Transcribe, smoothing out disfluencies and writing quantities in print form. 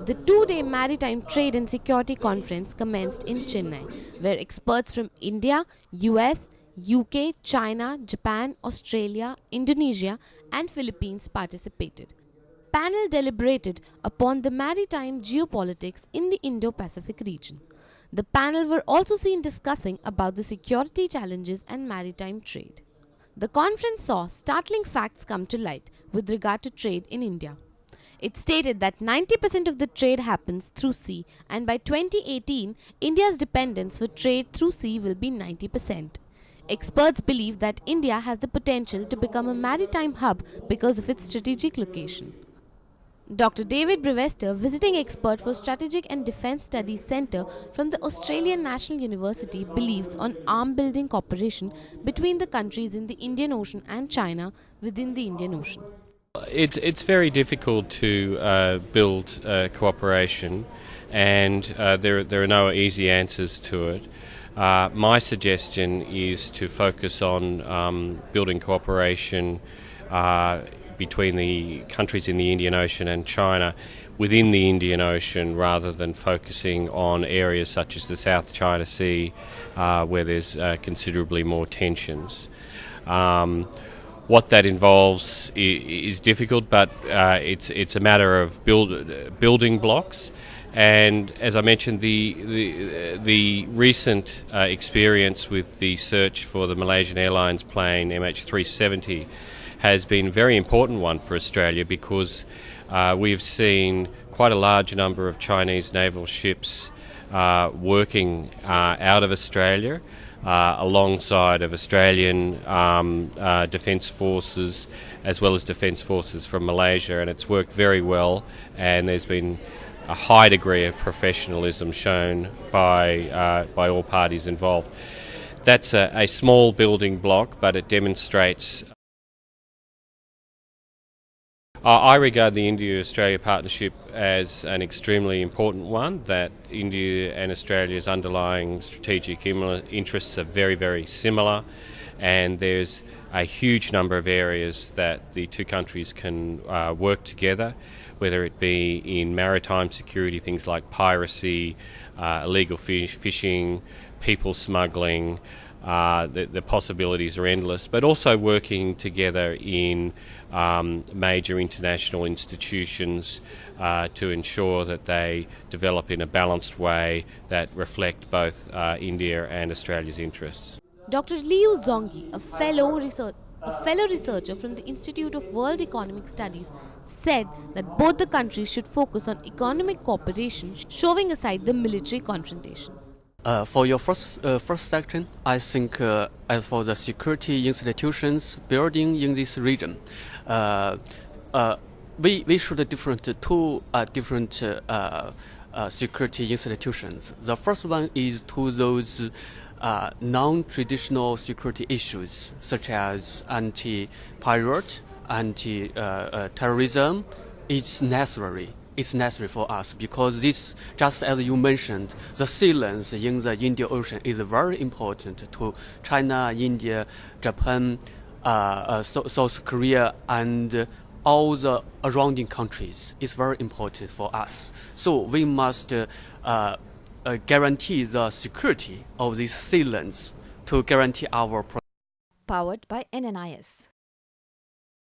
The two-day Maritime Trade and Security Conference commenced in Chennai, where experts from India, US, UK, China, Japan, Australia, Indonesia and Philippines participated. Panel deliberated upon the maritime geopolitics in the Indo-Pacific region. The panel were also seen discussing about the security challenges and maritime trade. The conference saw startling facts come to light with regard to trade in India. It stated that 90% of the trade happens through sea, and by 2018, India's dependence for trade through sea will be 90%. Experts believe that India has the potential to become a maritime hub because of its strategic location. Dr. David Brewster, visiting expert for Strategic and Defence Studies Centre from the Australian National University, believes on arm-building cooperation between the countries in the Indian Ocean and China within the Indian Ocean. It's very difficult to build cooperation, and there are no easy answers to it. My suggestion is to focus on building cooperation between the countries in the Indian Ocean and China within the Indian Ocean, rather than focusing on areas such as the South China Sea, where there's considerably more tensions. What that involves is difficult, but it's a matter of building blocks. And as I mentioned, the recent experience with the search for the Malaysian Airlines plane MH370 has been a very important one for Australia, because we've seen quite a large number of Chinese naval ships working out of Australia alongside of Australian defence forces, as well as defence forces from Malaysia, and it's worked very well, and there's been a high degree of professionalism shown by all parties involved. That's a small building block, but it demonstrates. I regard the India-Australia partnership as an extremely important one, that India and Australia's underlying strategic interests are very, very similar, and there's a huge number of areas that the two countries can work together, whether it be in maritime security, things like piracy, illegal fishing, people smuggling. The possibilities are endless, but also working together in major international institutions to ensure that they develop in a balanced way that reflect both India and Australia's interests. Dr. Liu Zongyi, a fellow researcher from the Institute of World Economic Studies, said that both the countries should focus on economic cooperation, shoving aside the military confrontation. For your first section, I think as for the security institutions building in this region, we should two different security institutions. The first one is to those non-traditional security issues such as anti-pirate, anti-terrorism. It's necessary for us, because this, just as you mentioned, the sea lanes in the Indian Ocean is very important to China, India, Japan, South Korea, and all the surrounding countries. It's very important for us. So we must guarantee the security of these sea lanes to guarantee our. Powered by NNIS.